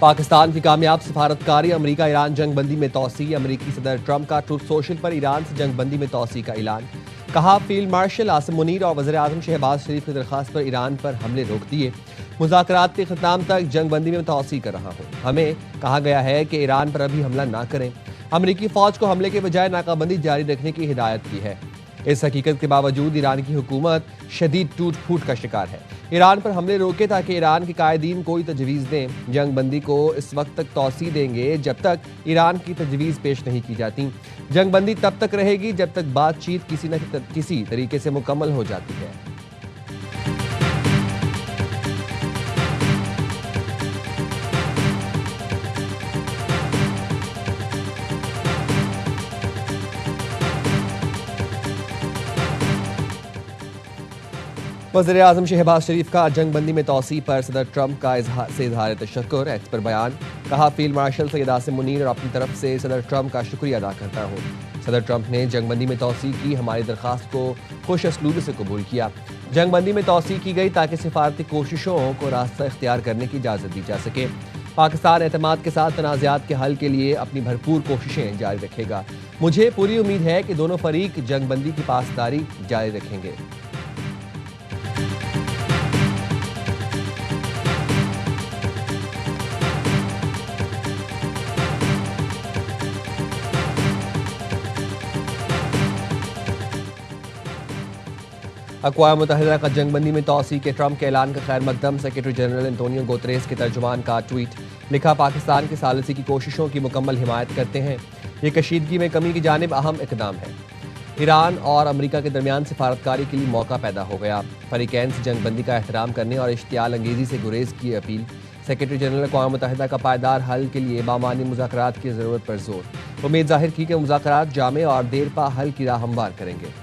पाकिस्तान की कामयाब सफारतकारी, अमरीका ईरान जंगबंदी में तोसी। अमरीकी सदर ट्रंप का ट्रूथ सोशल पर ईरान से जंगबंदी में तोसी का ऐलान। कहा, फील्ड मार्शल आसिम मुनीर और वज़ीर आज़म शहबाज शरीफ की दरख्वास्त पर ईरान पर हमले रोक दिए। मुज़ाकरात के ख़िताम तक जंगबंदी में तोसी कर रहा हूँ। हमें कहा गया है कि ईरान पर अभी हमला ना करें। अमरीकी फ़ौज को हमले के बजाय नाकाबंदी जारी रखने की हिदायत की है। इस हकीकत के बावजूद ईरान की हुकूमत शदीद टूट फूट का शिकार है। ईरान पर हमले रोके ताकि ईरान के कायदीन कोई तजवीज़ दें। जंगबंदी को इस वक्त तक तोसी देंगे जब तक ईरान की तजवीज़ पेश नहीं की जाती। जंगबंदी तब तक रहेगी जब तक बातचीत किसी न किसी तरीके से मुकम्मल हो जाती है। वज़ीर आज़म शहबाज शरीफ का जंगबंदी में तोसी पर सदर ट्रंप का इजहार तशक्कुर। एक्स पर बयान। कहा, फील्ड मार्शल सैयद आसिम मुनीर और अपनी तरफ से सदर ट्रंप का शुक्रिया अदा करता हूँ। सदर ट्रंप ने जंगबंदी में तोसी की हमारी दरख्वास्त को खुश असलूबी से कबूल किया। जंगबंदी में तोसी की गई ताकि सिफारती कोशिशों को रास्ता इख्तियार करने की इजाज़त दी जा सके। पाकिस्तान एतमाद के साथ तनाज़ात के हल के लिए अपनी भरपूर कोशिशें जारी रखेगा। मुझे पूरी उम्मीद है कि दोनों फरीक जंगबंदी की पासदारी जारी रखेंगे। अक़वाम मुत्तहिदा का जंगबंदी में तोसी के ट्रंप के ऐलान का खैर मकदम। सेक्रेटरी जनरल एंटोनियो गुतरेस के तर्जुमान का ट्वीट। लिखा, पाकिस्तान की सालिसी की कोशिशों की मुकम्मल हिमायत करते हैं। ये कशीदगी में कमी की जानिब अहम इकदाम है। ईरान और अमरीका के दरमियान सिफारतकारी के लिए मौका पैदा हो गया। फरीकैन से जंगबंदी का एहतराम करने और इश्तियाल अंगेज़ी से गुरेज की अपील। सेक्रेटरी जनरल अक़वाम मुत्तहिदा का पायदार हल के लिए बामानी मुज़ाकरात की ज़रूरत पर जोर। उम्मीद जाहिर की कि मुज़ाकरात जामे और देरपा हल की राह हमवार करेंगे।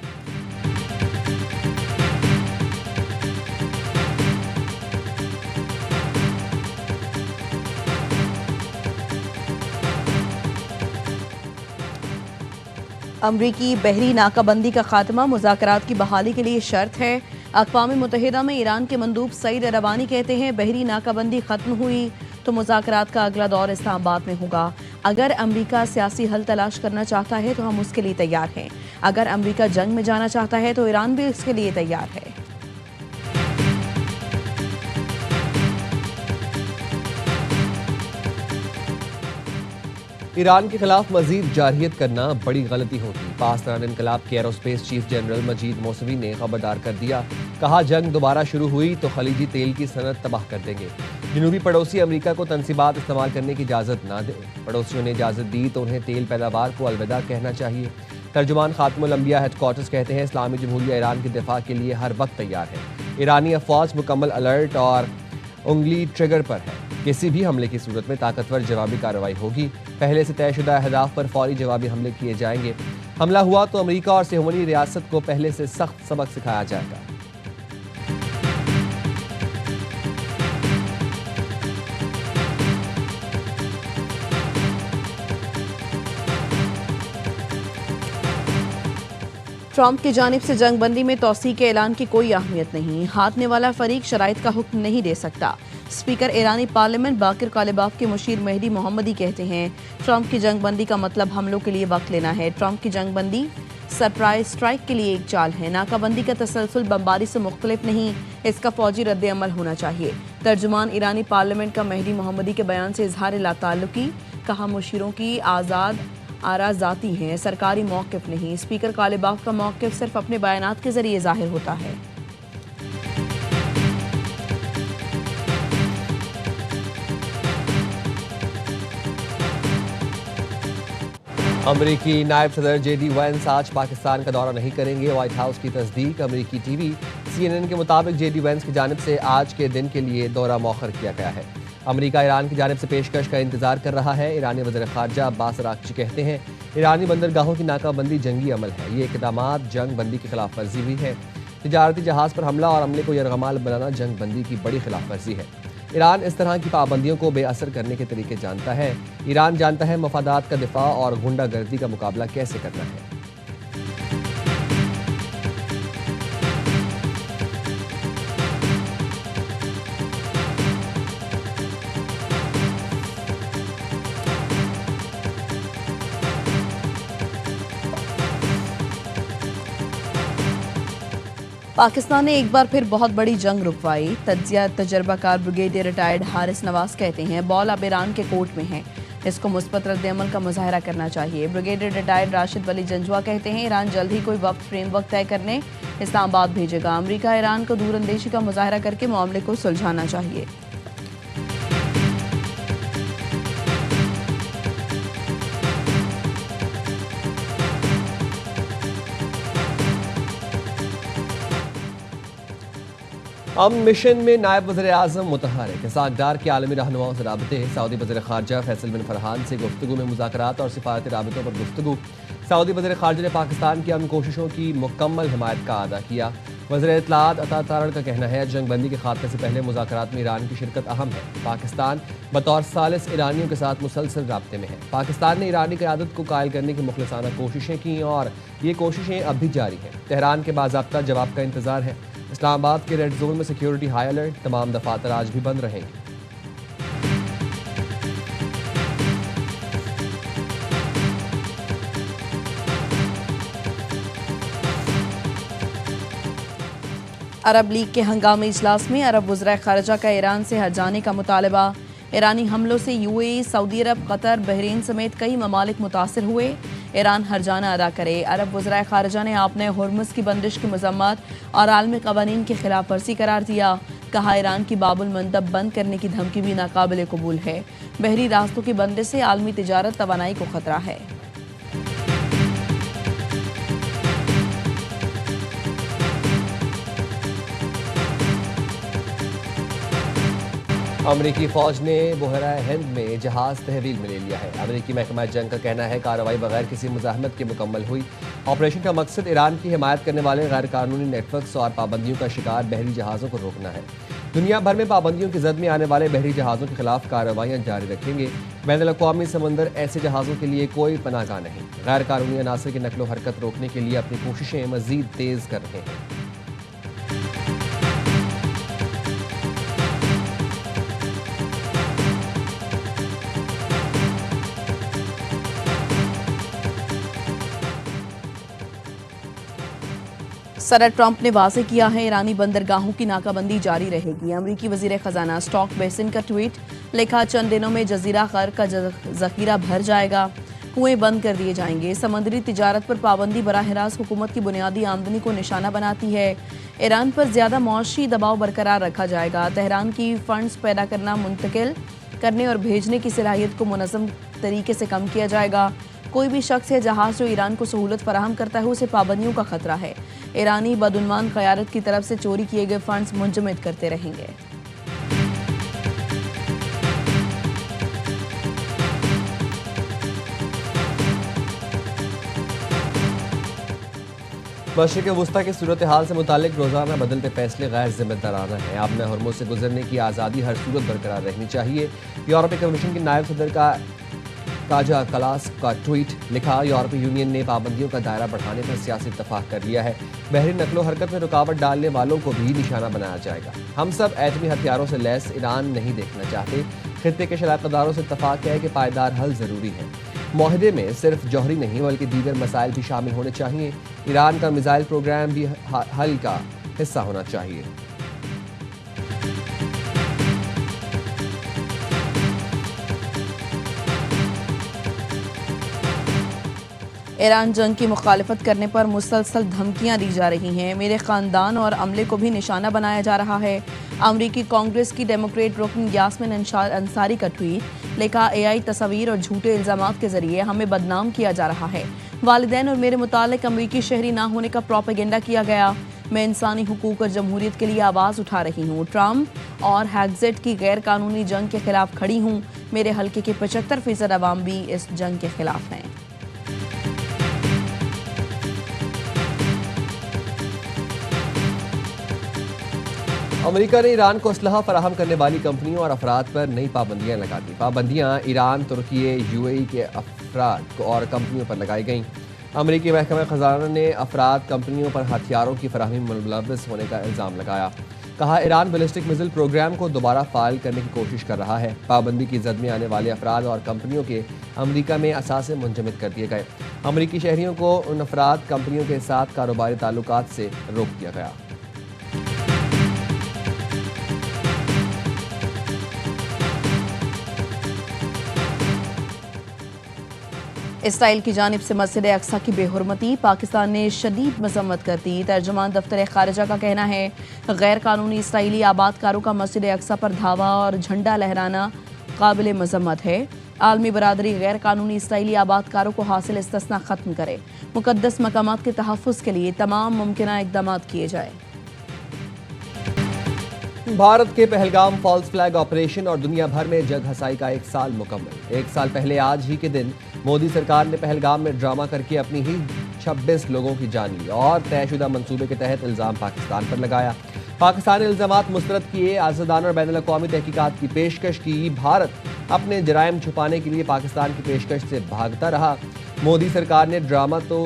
अमरीकी बहरी नाकाबंदी का खात्मा मुज़ाकरात की बहाली के लिए शर्त है। अक़वाम मुत्तहिदा में ईरान के मंदूब सईद रवानी कहते हैं, बहरी नाकाबंदी ख़त्म हुई तो मुज़ाकरात का अगला दौर इस्लामाबाद में होगा। अगर अमरीका सियासी हल तलाश करना चाहता है तो हम उसके लिए तैयार हैं। अगर अमरीका जंग में जाना चाहता है तो ईरान भी उसके लिए तैयार है। ईरान के खिलाफ मजीद जारहियत करना बड़ी गलती होगी। पाकिस्तान इनकलाब के एरोस्पेस चीफ जनरल मजीद मौसवी ने खबरदार कर दिया। कहा, जंग दोबारा शुरू हुई तो खलीजी तेल की सनत तबाह कर देंगे। जनूबी पड़ोसी अमरीका को तनसीबात इस्तेमाल करने की इजाज़त ना दे। पड़ोसियों ने इजाज़त दी तो उन्हें तेल पैदावार को अलविदा कहना चाहिए। तर्जुमान खातमुल अंबिया हेडक्वार्टर्स कहते हैं, इस्लामी जमहूरिया ईरान के दिफा के लिए हर वक्त तैयार है। ईरानी अफवाज मुकम्मल अलर्ट और उंगली ट्रिगर पर है। किसी भी हमले की सूरत में ताकतवर जवाबी कार्रवाई होगी। पहले से तयशुदा अहदाफ पर फौरी जवाबी हमले किए जाएंगे। हमला हुआ तो अमरीका और सहमनी रियासत को पहले से सख्त सबक सिखाया जाएगा। ट्रंप की जानिब से जंगबंदी में तोसी के ऐलान की कोई अहमियत नहीं। हारने वाला फरीक शराइत का हुक्म नहीं दे सकता। स्पीकर ईरानी पार्लियामेंट बाकिर कालिबाफ के मुशीर मेहदी मोहम्मदी कहते हैं, ट्रंप की जंगबंदी का मतलब हमलों के लिए वक्त लेना है। ट्रंप की जंगबंदी सरप्राइज स्ट्राइक के लिए एक चाल है। नाकाबंदी का तसलसल बमबारी से मुख्तलिफ नहीं, इसका फौजी रद्द अमल होना चाहिए। तर्जुमान ईरानी पार्लियामेंट का मेहदी मोहम्मदी के बयान से इजहार लाताल्लुकी। कहा, मुशीरों की आज़ाद आरा ज़ाती हैं, सरकारी मौक़िफ़ नहीं। स्पीकर कालिबाफ का मौक़िफ़ सिर्फ अपने बयानात के ज़रिए ज़ाहिर होता है। अमरीकी नायब सदर जेडी वैंस आज पाकिस्तान का दौरा नहीं करेंगे। व्हाइट हाउस की तस्दीक। अमरीकी टीवी CNN के मुताबिक जेडी वैंस की जानिब से आज के दिन के लिए दौरा मौखर किया गया है। अमरीका ईरान की जानिब से पेशकश का इंतजार कर रहा है। ईरानी वज़ीर ख़ारजा अब्बास अराग़ची कहते हैं, ईरानी बंदरगाहों की नाकाबंदी जंगी अमल है। ये इक़दामात जंग बंदी की खिलाफ वर्जी भी है। तिजारती जहाज़ पर हमला और अमले को यरगमाल बनाना जंग बंदी की बड़ी खिलाफ वर्जी है। ईरान इस तरह की पाबंदियों को बेअसर करने के तरीके जानता है। ईरान जानता है मफादात का दिफा और गुंडागर्दी का मुकाबला कैसे करना है। पाकिस्तान ने एक बार फिर बहुत बड़ी जंग रुकवाई। तजर्बाकार ब्रिगेडियर रिटायर्ड हारिस नवाज कहते हैं बॉल अब ईरान के कोर्ट में है, इसको मुस्बत रद्द-ए-अमल का मुजाहरा करना चाहिए। ब्रिगेडियर रिटायर्ड राशिद वली जंजुआ कहते हैं ईरान जल्द ही कोई वक्त फ्रेमवर्क तय करने इस्लामाबाद भेजेगा। अमेरिका ईरान को दूरअंदेशी का मुजाहरा करके मामले को सुलझाना चाहिए। अमन मिशन में नायब वज़ीर-ए-आज़म मुतहरिक इसाकदार के आलमी रहनुमाओं से राबते। सऊदी वज़ीर ख़ारजा फैसल बिन फरहान से गुफ्तगू में मुज़ाकरात और सिफारती राबतों पर गुफ्तगू। सऊदी वज़ीर ख़ारजा ने पाकिस्तान की अमन कोशिशों की मुकम्मल हिमायत का अदा किया। वज़ीर इत्तलात अता तारड़ का कहना है जंगबंदी के खात्मे से पहले मुज़ाकरात में ईरान की शिरकत अहम है। पाकिस्तान बतौर सालिस ईरानियों के साथ मुसलसल राब्ते में है। पाकिस्तान ने ईरानी क़यादत को कायल करने की मुखलिसाना कोशिशें की और ये कोशिशें अब भी जारी हैं। तेहरान के बाज़ाब्ता जवाब का इंतज़ार है। इस्लामाबाद के रेड जोन में सिक्योरिटी हाई अलर्ट, तमाम दफातर आज भी बंद रहेंगे। अरब लीग के हंगामी इजलास में अरब वज़ीर ख़ारजा का ईरान से हट जाने का मुतालबा। ईरानी हमलों से यूएई, सऊदी अरब, कतर, बहरीन समेत कई ममालिक मुतासर हुए। ईरान हर्जाना अदा करे। अरब वज़ीर ख़ारजा ने आपने हुर्मुज़ की बंदिश की मज़म्मत और आलमी क़वानीन की खिलाफ वर्जी करार दिया। कहा ईरान की बाबुल मंदब बंद करने की धमकी भी नाकाबिल कबूल है। बहरी रास्तों की बंदिश से आलमी तिजारत तवानाई को खतरा है। अमरीकी फ़ौज ने बहरा हिंद में जहाज़ तहवील में ले लिया है। अमरीकी महकमा जंग का कहना है कार्रवाई बगैर किसी मुज़ाहमत के मुकम्मल हुई। ऑपरेशन का मकसद ईरान की हिमायत करने वाले गैर कानूनी नेटवर्क्स और पाबंदियों का शिकार बहरी जहाज़ों को रोकना है। दुनिया भर में पाबंदियों की जद में आने वाले बहरी जहाज़ों के खिलाफ कार्रवाइयाँ जारी रखेंगे। बैनुल-अक़वामी समंदर ऐसे जहाज़ों के लिए कोई पनाहगाह नहीं। गैर कानूनी अनासर की नकलो हरकत रोकने के लिए अपनी कोशिशें मज़ीद तेज़ कर रहे हैं। सदर ट्रंप ने वाज़ेह किया है ईरानी बंदरगाहों की नाकाबंदी जारी रहेगी। अमरीकी वज़ीर ख़जाना स्टॉक बेसिन का ट्वीट, लिखा चंद दिनों में जजीरा खर का ज़ख़ीरा भर जाएगा, कुएं बंद कर दिए जाएंगे। समंदरी तिजारत पर पाबंदी बराह रास्त हुकूमत की बुनियादी आमदनी को निशाना बनाती है। ईरान पर ज़्यादा मौशी दबाव बरकरार रखा जाएगा। तेहरान की फ़ंड्स पैदा करना, मुंतकिल करने और भेजने की सलाहियत को मुनज़्ज़म तरीके से कम किया जाएगा। कोई भी शख्स या जहाज़ जो ईरान को सहूलत फराहम करता है उसे पाबंदियों का खतरा है। ईरानी बदउनवान क़यादत की तरफ से चोरी किए गए फंड्स मुंजमद करते रहेंगे। मशरिक़ वुस्ता की सूरत हाल से मुतालिक रोज़ाना बदलते फैसले गैर जिम्मेदाराना है। आपने हुर्मुज़ से गुजरने की आज़ादी हर सूरत बरकरार रहनी चाहिए। यूरोपीय कमीशन की नायब सदर का काजा कलास का ट्वीट, लिखा यूरोपीय यूनियन ने पाबंदियों का दायरा बढ़ाने पर सियासी इत्तफाक कर लिया है। बहरी नकलो हरकत में रुकावट डालने वालों को भी निशाना बनाया जाएगा। हम सब एटमी हथियारों से लैस ईरान नहीं देखना चाहते। खित्ते के शराकतदारों से इत्तफाक है कि पायदार हल ज़रूरी है। माहदे में सिर्फ जौहरी नहीं बल्कि दीगर मसाइल भी शामिल होने चाहिए। ईरान का मिसाइल प्रोग्राम भी हल का हिस्सा होना चाहिए। ईरान जंग की मुखालफत करने पर मुसलसल धमकियां दी जा रही हैं। मेरे ख़ानदान और अमले को भी निशाना बनाया जा रहा है। अमरीकी कांग्रेस की डेमोक्रेट रुकन यास्मिन अंसारी का ट्वीट, लिखा AI तस्वीर और झूठे इल्ज़ामात के जरिए हमें बदनाम किया जा रहा है। वालिदैन और मेरे मुतालिक अमरीकी शहरी ना होने का प्रोपेगेंडा किया गया। मैं इंसानी हुकूक और जमहूरियत के लिए आवाज़ उठा रही हूँ। ट्रंप और हेग्ज़ेट की गैर कानूनी जंग के खिलाफ खड़ी हूँ। मेरे हल्के के 75% अवाम भी इस जंग के खिलाफ हैं। अमेरिका ने ईरान को असलहा फराहम करने वाली कंपनियों और अफराद पर नई पाबंदियां लगा दी। पाबंदियां ईरान, तुर्की, UAE के अफराद और कंपनियों पर लगाई गईं। अमेरिकी महकमा खजाना ने अफराद कंपनियों पर हथियारों की फराहमी में मुलव्वस होने का इल्ज़ाम लगाया। कहा ईरान बैलिस्टिक मिसाइल प्रोग्राम को दोबारा फाल करने की कोशिश कर रहा है। पाबंदी की जद में आने वाले अफराद और कंपनियों के अमेरिका में असासे मुंजमद कर दिए गए। अमेरिकी शहरियों को उन अफराद कंपनियों के साथ कारोबारी ताल्लुकात से रोक दिया गया। इसराइल की जानिब से मस्जिद अक्सा की बेहुरमती, पाकिस्तान ने शदीद मजम्मत कर दी। तर्जुमान दफ्तर खारिजा का कहना है गैर कानूनी इसराइली आबादकारों का मस्जिद अक्सा पर धावा और झंडा लहराना काबिल मजम्मत है। आलमी बरादरी गैर कानूनी इसराइली आबादकारों को हासिल इस्तिस्ना खत्म करे, मुकद्दस मकामात के तहफ़्फ़ुज़ के लिए तमाम मुमकिन इक़दाम किए जाए। भारत के पहलगाम फॉल्स फ्लैग ऑपरेशन और दुनिया भर में जग हसाई का 1 साल मुकम्मल। 1 साल पहले आज ही के दिन मोदी सरकार ने पहलगाम में ड्रामा करके अपनी ही 26 लोगों की जान ली और तयशुदा मंसूबे के तहत इल्ज़ाम पाकिस्तान पर लगाया। पाकिस्तान ने इल्ज़ामात मुस्तरद किए, आज़ादाना और बैनुल-अक़वामी तहकीकात की पेशकश की। भारत अपने जराइम छुपाने के लिए पाकिस्तान की पेशकश से भागता रहा। मोदी सरकार ने ड्रामा तो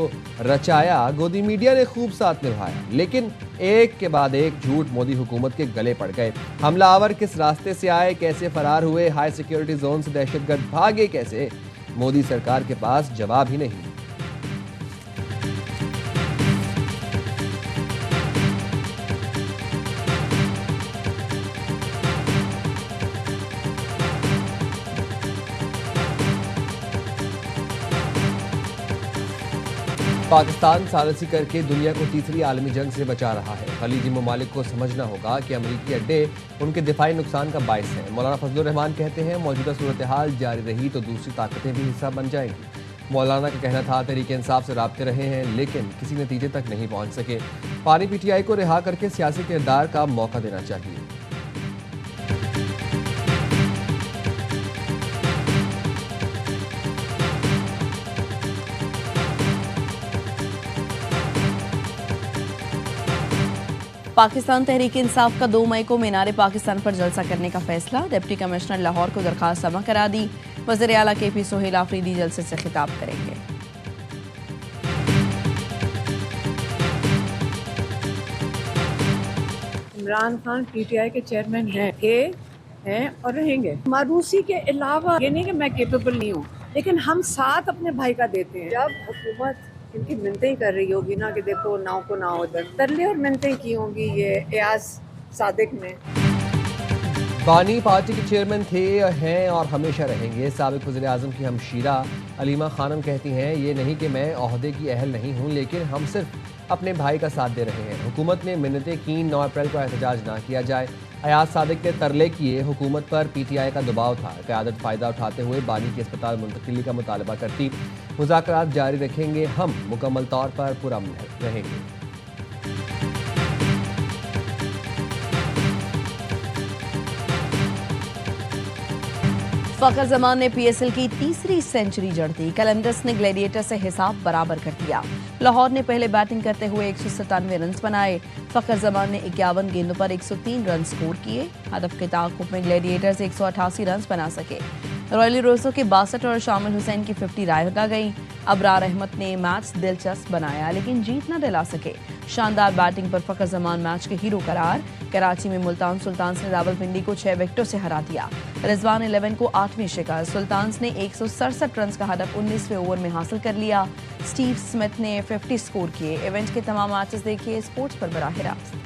रचाया, गोदी मीडिया ने खूब साथ निभाया, लेकिन एक के बाद एक झूठ मोदी हुकूमत के गले पड़ गए। हमलावर किस रास्ते से आए, कैसे फरार हुए, हाई सिक्योरिटी जोन से दहशतगर्द भागे कैसे, मोदी सरकार के पास जवाब ही नहीं। पाकिस्तान सालसी करके दुनिया को तीसरी आलमी जंग से बचा रहा है। खलीजी ममालिक को समझना होगा कि अमरीकी अड्डे उनके दिफाई नुकसान का बाइस है। मौलाना फजलुर रहमान कहते हैं मौजूदा सूरत हाल जारी रही तो दूसरी ताकतें भी हिस्सा बन जाएंगी। मौलाना का कहना था तहरीक इंसाफ से राब्ते रहे हैं लेकिन किसी नतीजे तक नहीं पहुंच सके। पानी पीटीआई को रिहा करके सियासी किरदार का मौका देना चाहिए। पाकिस्तान तहरीक इंसाफ का 2 मई को मीनार पाकिस्तान पर जलसा करने का फैसला। डिप्टी कमिश्नर लाहौर को दरखास्त जमा करा दी। वज़ीर आला KP सोहेल आफरीदी जलसे से खिताब करेंगे। इमरान खान PTI के चेयरमैन हैं और रहेंगे। मारूसी के अलावा ये नहीं कि मैं केपेबल नहीं हूँ, लेकिन हम साथ अपने भाई का देते हैं। जब हुकूमत इनकी मिन्नतें कर रही होगी ना कि देखो नाव को ना उधर, तरले और मिन्नतें की होंगी ये एयाज सादिक ने। बानी पार्टी के चेयरमैन थे, हैं और हमेशा रहेंगे। साबिक वज़ीर आज़म की हमशीरा अलीमा खानम कहती हैं ये नहीं कि मैं ओहदे की अहल नहीं हूँ, लेकिन हम सिर्फ अपने भाई का साथ दे रहे हैं। हुकूमत ने मिन्नतें की 9 अप्रैल को एहतजाज ना किया जाए। अयाज सादिक ने तरले किए, हुकूमत पर PTI का दबाव था। क़यादत फ़ायदा उठाते हुए बानी की अस्पताल मुंतकिली का मुतालबा करती। मुज़ाकरात जारी रखेंगे, हम मुकम्मल तौर पर पुरअमन रहेंगे। फ़खर ज़मान ने PSL की तीसरी सेंचुरी जड़ दी। कैलेंडर्स ने ग्लैडिएटर से हिसाब बराबर कर दिया। लाहौर ने पहले बैटिंग करते हुए 197 रन बनाए। फ़खर ज़मान ने 51 गेंदों पर 103 रन स्कोर किए। हदफ के ताक़ुब में ग्लैडिएटर्स 188 रन बना सके। रॉयल रोसो के 62 और शामिल हुसैन की 50 राय लगा गई। अबरार अहमद ने मैच दिलचस्प बनाया लेकिन जीत न दिला सके। शानदार बैटिंग पर फ़खर ज़मान मैच के हीरो करार। कराची में मुल्तान सुल्तान्स ने रावलपिंडी को 6 विकेटों से हरा दिया। रिजवान 11 को 8वीं शिकस्त। सुल्तान्स ने 167 रन का हदफ 19वें ओवर में हासिल कर लिया। स्टीव स्मिथ ने 50 स्कोर किए। इवेंट के तमाम मैचेस देखिए स्पोर्ट्स पर बराह रास्त।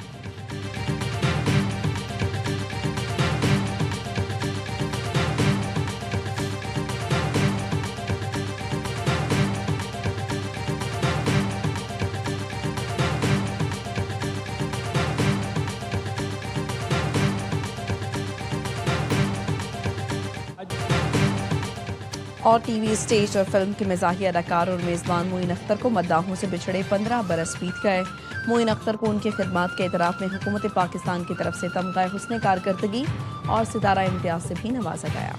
और टीवी, स्टेज और फिल्म के मिजाही अदाकार और मेज़बान मोइन अख्तर को मद्दाहों से बिछड़े 15 बरस बीत गए। मोइन अख्तर को उनकी खिदमात के एतराफ़ में हुकूमत पाकिस्तान की तरफ से तमगा हुस्न कारकर्दगी और सितारा इम्तियाज़ से भी नवाजा गया।